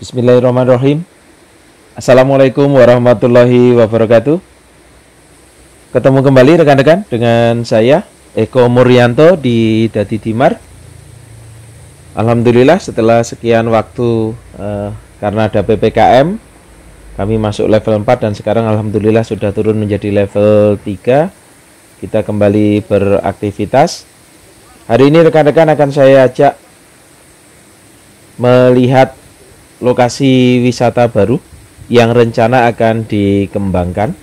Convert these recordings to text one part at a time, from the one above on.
Bismillahirrahmanirrahim. Assalamualaikum warahmatullahi wabarakatuh. Ketemu kembali rekan-rekan dengan saya Eko Muryanto di Dadi Dimar. Alhamdulillah setelah sekian waktu karena ada PPKM, kami masuk level 4 dan sekarang alhamdulillah sudah turun menjadi level 3. Kita kembali beraktivitas. Hari ini rekan-rekan akan saya ajak melihat lokasi wisata baru yang rencana akan dikembangkan.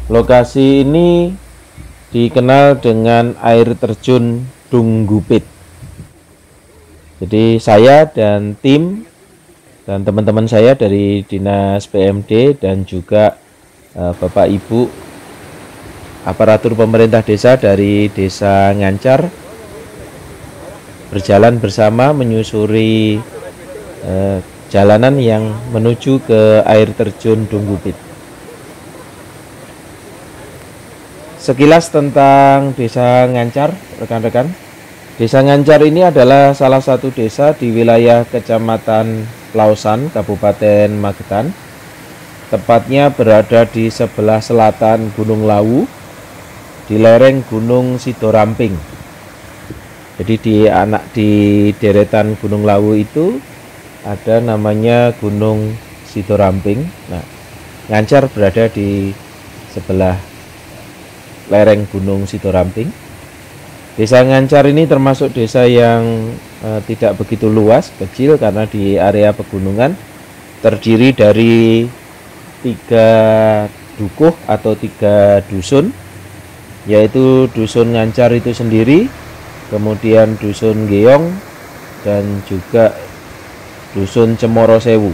Lokasi ini dikenal dengan air terjun Dunggupit. Jadi saya dan tim dan teman-teman saya dari Dinas PMD dan juga Bapak Ibu aparatur pemerintah desa dari Desa Ngancar berjalan bersama menyusuri jalanan yang menuju ke air terjun Dunggupit. Sekilas tentang Desa Ngancar, rekan-rekan. Desa Ngancar ini adalah salah satu desa di wilayah Kecamatan Plausan, Kabupaten Magetan. Tepatnya berada di sebelah selatan Gunung Lawu, di lereng Gunung Sidoramping. Jadi di deretan Gunung Lawu itu ada namanya Gunung Sidoramping. Nah, Ngancar berada di sebelah lereng Gunung Sidoramping. Desa Ngancar ini termasuk desa yang tidak begitu luas, kecil karena di area pegunungan, terdiri dari 3 dukuh atau 3 dusun, yaitu Dusun Ngancar itu sendiri, kemudian Dusun Geong, dan juga Dusun Cemoro Sewu.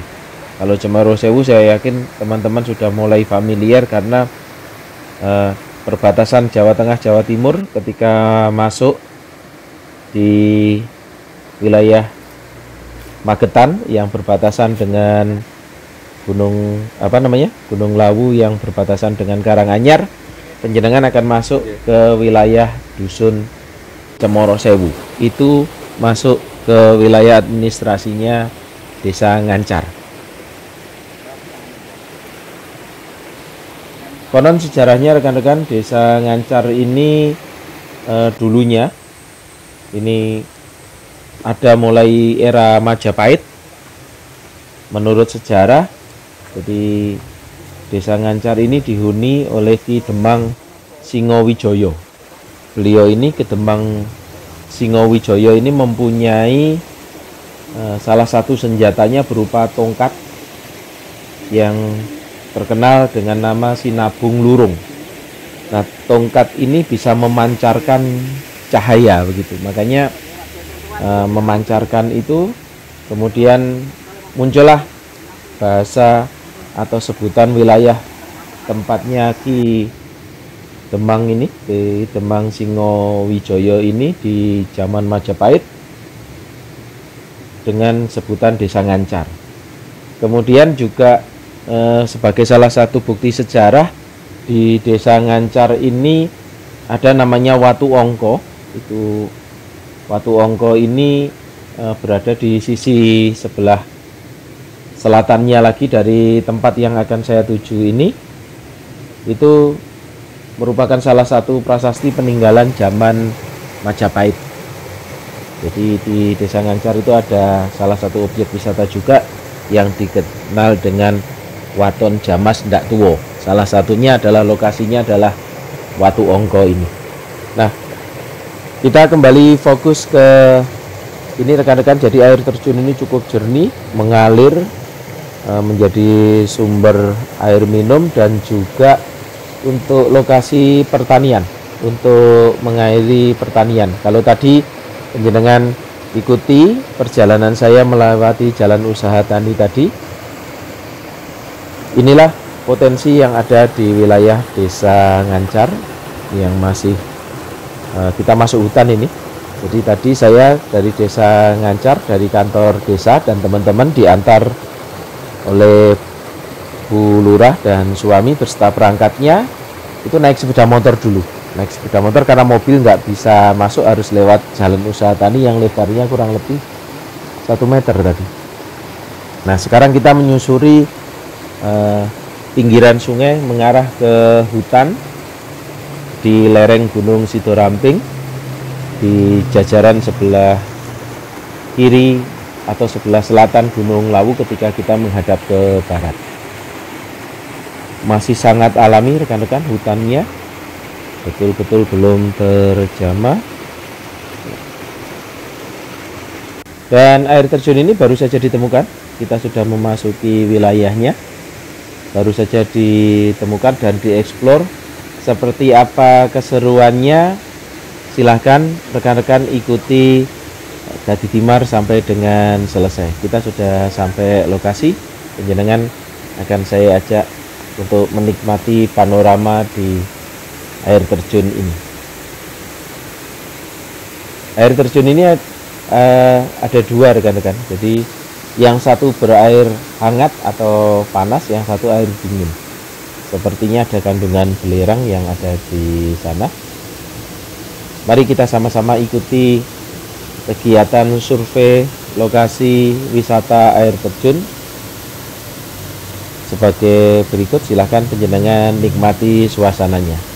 Kalau Cemoro Sewu saya yakin teman-teman sudah mulai familiar karena perbatasan Jawa Tengah Jawa Timur ketika masuk di wilayah Magetan yang berbatasan dengan Gunung Lawu yang berbatasan dengan Karanganyar, penjenengan akan masuk ke wilayah Dusun Cemoro Sewu. Itu masuk ke wilayah administrasinya Desa Ngancar. Konon sejarahnya rekan-rekan, Desa Ngancar ini dulunya ini ada mulai era Majapahit. Menurut sejarah, jadi Desa Ngancar ini dihuni oleh Ki Demang Singowijoyo. Beliau ini Ki Demang Singowijoyo ini mempunyai salah satu senjatanya berupa tongkat yang terkenal dengan nama Sinabung Lurung. Nah, tongkat ini bisa memancarkan cahaya begitu. Makanya memancarkan itu, kemudian muncullah bahasa atau sebutan wilayah tempatnya Ki Demang ini, Ki Demang Singowijoyo ini di zaman Majapahit dengan sebutan Desa Ngancar. Kemudian juga sebagai salah satu bukti sejarah di Desa Ngancar ini ada namanya Watu Ongko. Itu Watu Ongko ini berada di sisi sebelah selatannya lagi dari tempat yang akan saya tuju ini. Itu merupakan salah satu prasasti peninggalan zaman Majapahit. Jadi di Desa Ngancar itu ada salah satu objek wisata juga yang dikenal dengan Waton Jamas Ndak Tuwo. Salah satunya adalah lokasinya adalah Watu Ongko ini. Nah, kita kembali fokus ke ini rekan-rekan. Jadi air terjun ini cukup jernih, mengalir menjadi sumber air minum dan juga untuk lokasi pertanian, untuk mengairi pertanian. Kalau tadi penjenengan ikuti perjalanan saya melewati jalan usaha tani tadi, inilah potensi yang ada di wilayah Desa Ngancar yang masih kita masuk hutan ini. Jadi tadi saya dari Desa Ngancar, dari kantor desa dan teman-teman diantar oleh Bu Lurah dan suami beserta perangkatnya. Itu naik sepeda motor dulu. Naik sepeda motor karena mobil nggak bisa masuk, harus lewat jalan usaha tani yang lebarnya kurang lebih 1 meter tadi. Nah, sekarang kita menyusuri pinggiran sungai mengarah ke hutan di lereng Gunung Sidoramping di jajaran sebelah kiri atau sebelah selatan Gunung Lawu ketika kita menghadap ke barat. Masih sangat alami rekan-rekan hutannya, betul-betul belum terjamah. Dan air terjun ini baru saja ditemukan, kita sudah memasuki wilayahnya, baru saja ditemukan dan dieksplor. Seperti apa keseruannya, silahkan rekan-rekan ikuti Dadi Timar sampai dengan selesai. Kita sudah sampai lokasi, panjenengan akan saya ajak untuk menikmati panorama di air terjun ini. Air terjun ini ada dua rekan-rekan, jadi yang satu berair hangat atau panas, yang satu air dingin. Sepertinya ada kandungan belerang yang ada di sana. Mari kita sama-sama ikuti kegiatan survei lokasi wisata air terjun sebagai berikut. Silahkan panjenengan nikmati suasananya.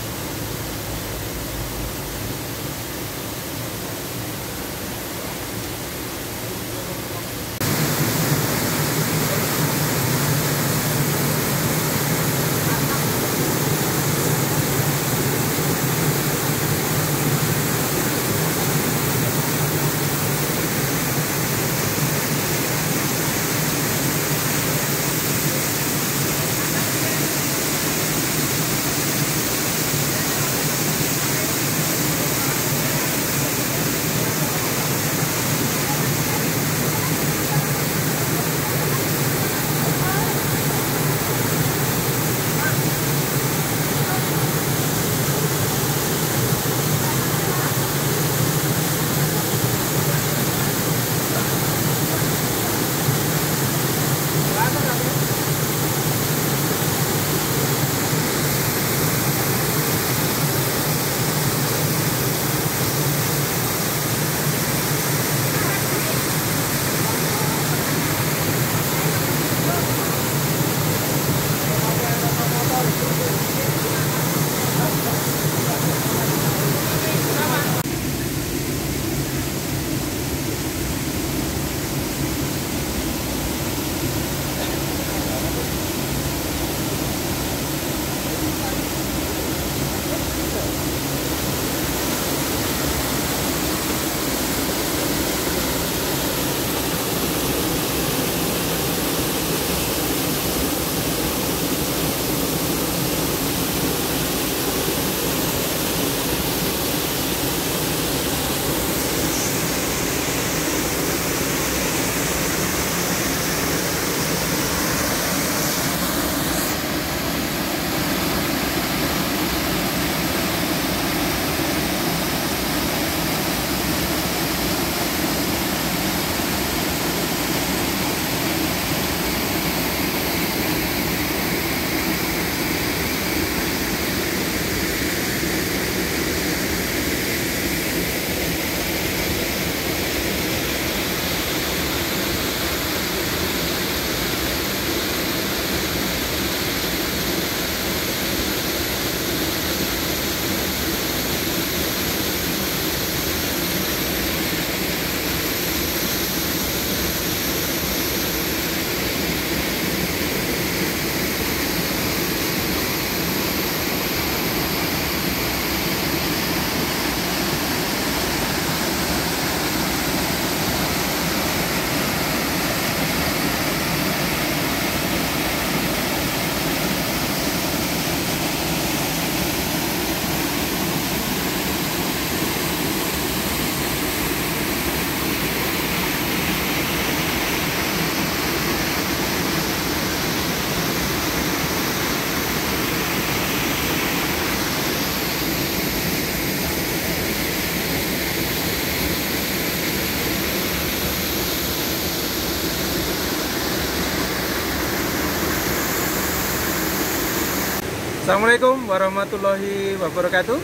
Assalamualaikum warahmatullahi wabarakatuh.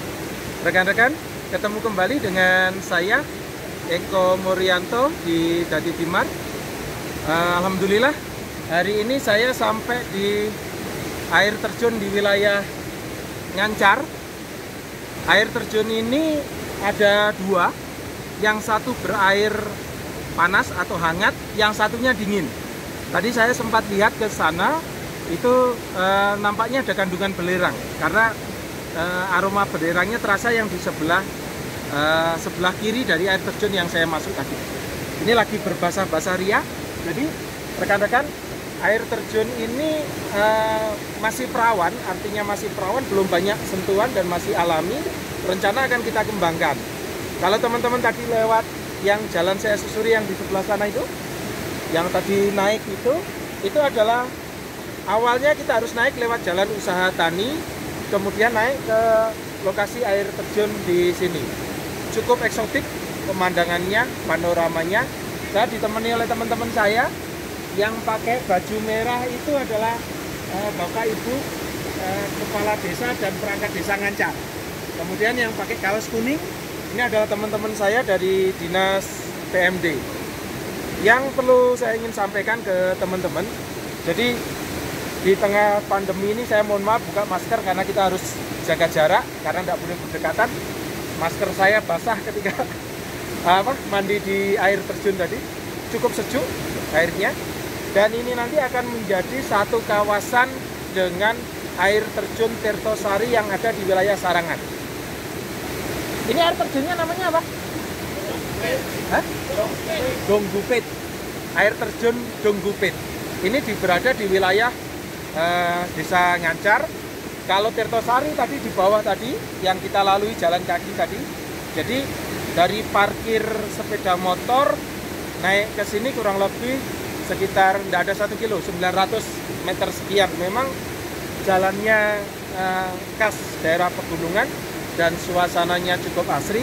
Rekan-rekan, ketemu kembali dengan saya Eko Muryanto di Dadi Timar. Alhamdulillah Hari ini saya sampai di air terjun di wilayah Ngancar. Air terjun ini ada dua, yang satu berair panas atau hangat, yang satunya dingin. Tadi saya sempat lihat ke sana, itu nampaknya ada kandungan belerang, karena aroma belerangnya terasa yang di sebelah kiri dari air terjun yang saya masuk tadi. Ini lagi berbasah-basah ria, jadi rekan-rekan, air terjun ini masih perawan, artinya masih perawan, belum banyak sentuhan dan masih alami. Rencana akan kita kembangkan. Kalau teman-teman tadi lewat yang jalan saya susuri yang di sebelah sana itu, yang tadi naik itu adalah awalnya kita harus naik lewat jalan usaha tani, kemudian naik ke lokasi air terjun di sini. Cukup eksotik pemandangannya, panoramanya. Saya ditemani oleh teman-teman saya. Yang pakai baju merah itu adalah Bapak Ibu Kepala Desa dan Perangkat Desa Ngancar. Kemudian yang pakai kaos kuning ini adalah teman-teman saya dari Dinas PMD. Yang perlu saya ingin sampaikan ke teman-teman, jadi di tengah pandemi ini saya mohon maaf buka masker karena kita harus jaga jarak, karena tidak boleh berdekatan. Masker saya basah ketika mandi di air terjun tadi. Cukup sejuk airnya. Dan ini nanti akan menjadi satu kawasan dengan air terjun Tirtosari yang ada di wilayah Sarangan. Ini air terjunnya namanya apa? Donggupit. Air terjun Donggupit. Ini berada di wilayah Desa Ngancar. Kalau Tirtosari tadi di bawah tadi, yang kita lalui jalan kaki tadi. Jadi dari parkir sepeda motor naik ke sini kurang lebih sekitar tidak ada 1 kilo, 900 meter sekian. Memang jalannya khas daerah pegunungan dan suasananya cukup asri,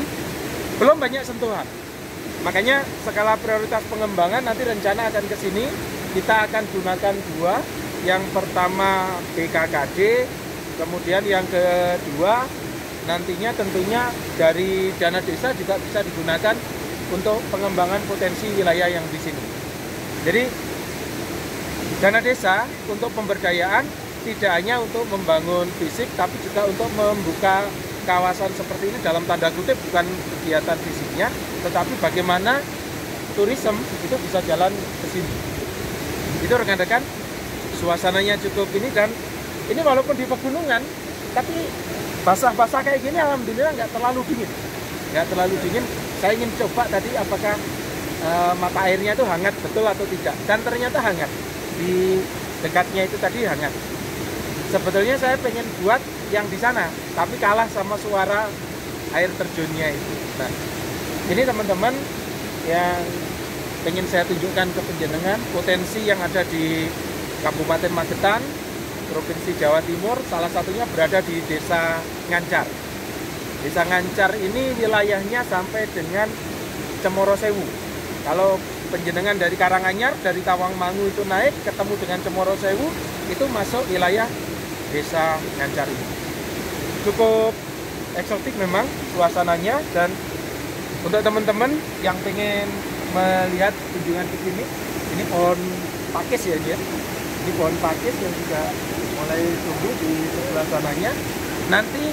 belum banyak sentuhan. Makanya skala prioritas pengembangan nanti rencana akan ke sini, kita akan gunakan dua. Yang pertama BKKD, kemudian yang kedua nantinya tentunya dari dana desa juga bisa digunakan untuk pengembangan potensi wilayah yang di sini. Jadi dana desa untuk pemberdayaan tidak hanya untuk membangun fisik, tapi juga untuk membuka kawasan seperti ini, dalam tanda kutip bukan kegiatan fisiknya, tetapi bagaimana turisme itu bisa jalan ke sini. Itu rekan-rekan, suasananya cukup ini, dan ini walaupun di pegunungan, tapi basah-basah kayak gini alhamdulillah nggak terlalu dingin. Nggak terlalu dingin. Saya ingin coba tadi apakah mata airnya itu hangat betul atau tidak, dan ternyata hangat. Di dekatnya itu tadi hangat. Sebetulnya saya pengen buat yang di sana, tapi kalah sama suara air terjunnya itu. Nah, ini teman-teman yang pengen saya tunjukkan ke penjenengan potensi yang ada di Kabupaten Magetan, Provinsi Jawa Timur, salah satunya berada di Desa Ngancar. Desa Ngancar ini wilayahnya sampai dengan Cemorosewu. Kalau penjenengan dari Karanganyar, dari Tawangmangu itu naik, ketemu dengan Cemorosewu, itu masuk wilayah Desa Ngancar ini. Cukup eksotik memang suasananya, dan untuk teman-teman yang pengen melihat kunjungan ke sini, ini pohon pakis ya dia. Ini pohon pakis yang juga mulai tumbuh di sebelah sananya. Nanti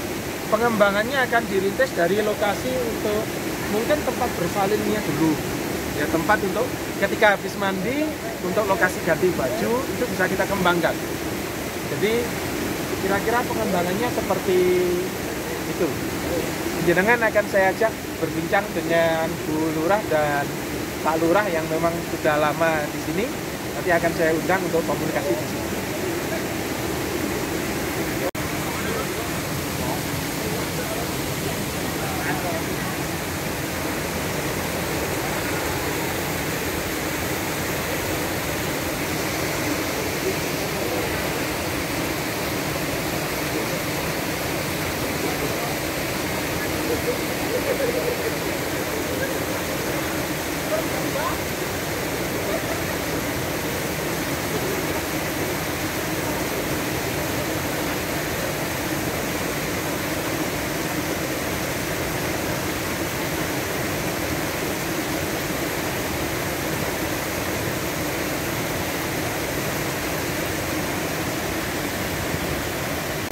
pengembangannya akan dirintis dari lokasi untuk mungkin tempat bersalinnya dulu. Ya, tempat untuk ketika habis mandi, untuk lokasi ganti baju itu bisa kita kembangkan. Jadi kira-kira pengembangannya seperti itu. Jenengan akan saya ajak berbincang dengan Bu Lurah dan Pak Lurah yang memang sudah lama di sini. Nanti akan saya undang untuk komunikasi di sini.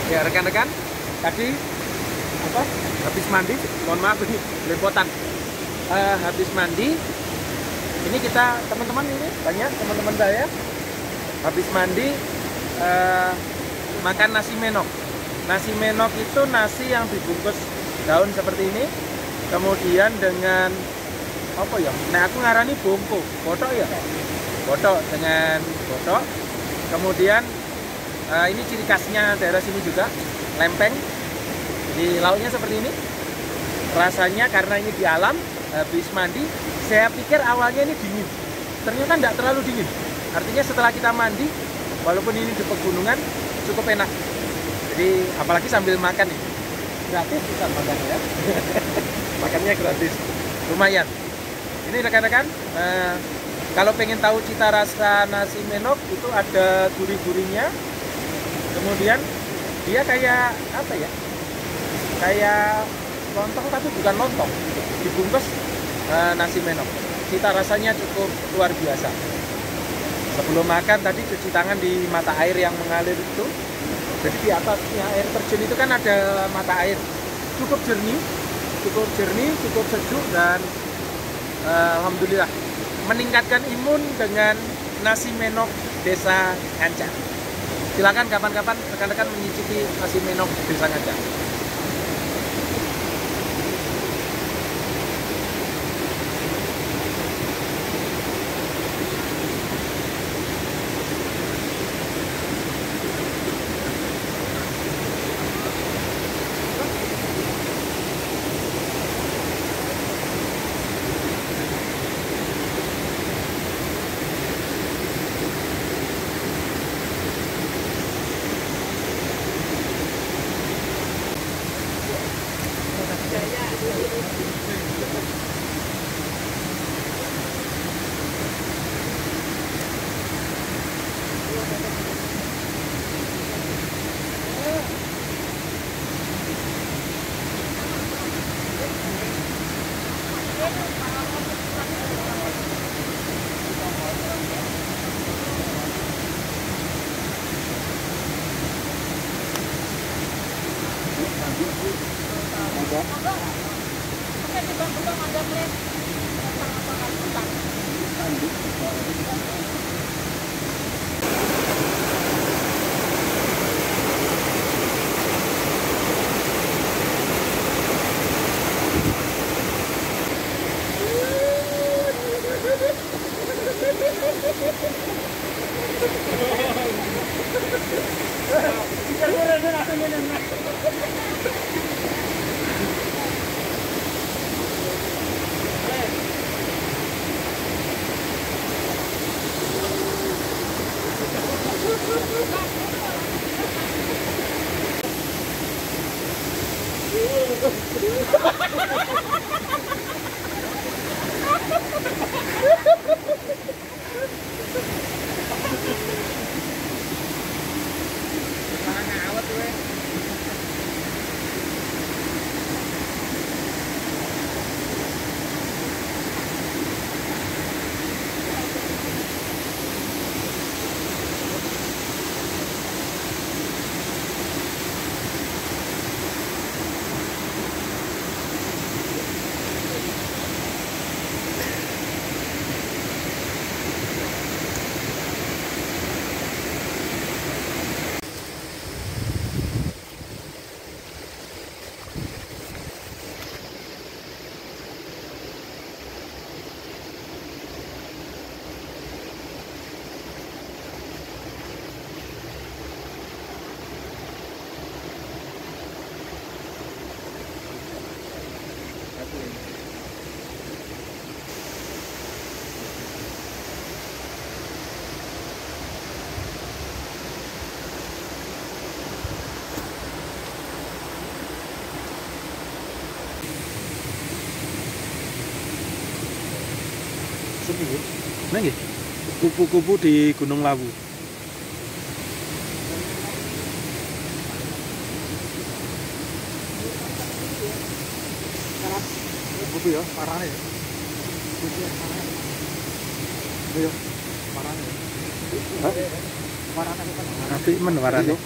Ya rekan-rekan, tadi apa? Habis mandi, mohon maaf ini lepotan. Habis mandi, ini kita teman-teman ini banyak teman-teman saya habis mandi makan nasi menok. Nasi menok itu nasi yang dibungkus daun seperti ini, kemudian dengan apa ya? Nah aku ngarani bongko, botok ya, botok dengan botok. Kemudian ini ciri khasnya daerah sini juga, lempeng. Di lauknya seperti ini. Rasanya karena ini di alam, habis mandi, saya pikir awalnya ini dingin. Ternyata tidak terlalu dingin. Artinya setelah kita mandi, walaupun ini di pegunungan, cukup enak. Jadi apalagi sambil makan nih. Gratis bukan makannya ya. Makannya gratis. Lumayan. Ini rekan-rekan, kalau pengen tahu cita rasa nasi menok itu ada gurih-gurihnya. Kemudian dia kayak apa ya? Kayak lontong tapi bukan lontong. Dibungkus nasi menok. Cita rasanya cukup luar biasa. Sebelum makan tadi cuci tangan di mata air yang mengalir itu. Jadi di atasnya air terjun itu kan ada mata air. Cukup jernih, cukup sejuk dan alhamdulillah meningkatkan imun dengan nasi menok Desa Ngancar. Silakan kapan-kapan rekan-rekan menyicipi nasi menok Desa Ngancar. Nah, kupu-kupu di Gunung Lawu. Kupu ya, parahnya ya. Kupu ya, parahnya. Iya, parahnya. Hah? Warnanya kan. Tapi men warnanya.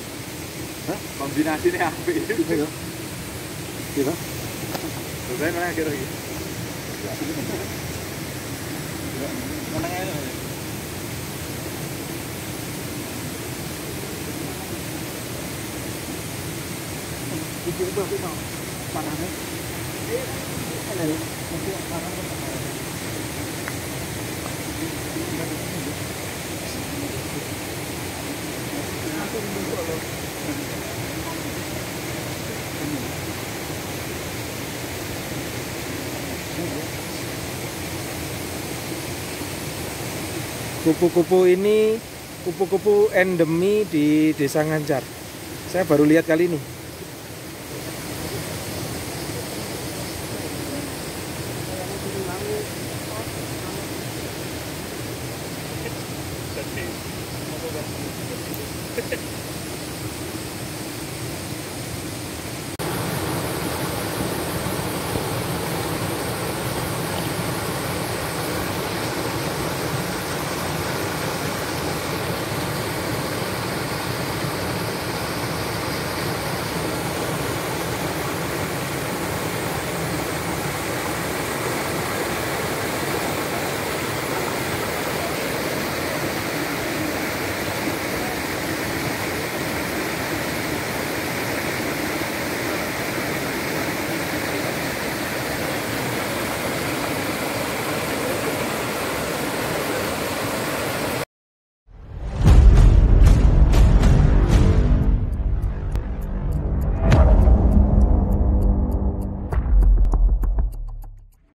Kombinasinya apik. Iya. Iya. Saya mana kira iki. Meneng ae. Iki itu apa? Panane. Ada mesti panan. Kupu-kupu ini kupu-kupu endemi di Desa Ngancar. Saya baru lihat kali ini.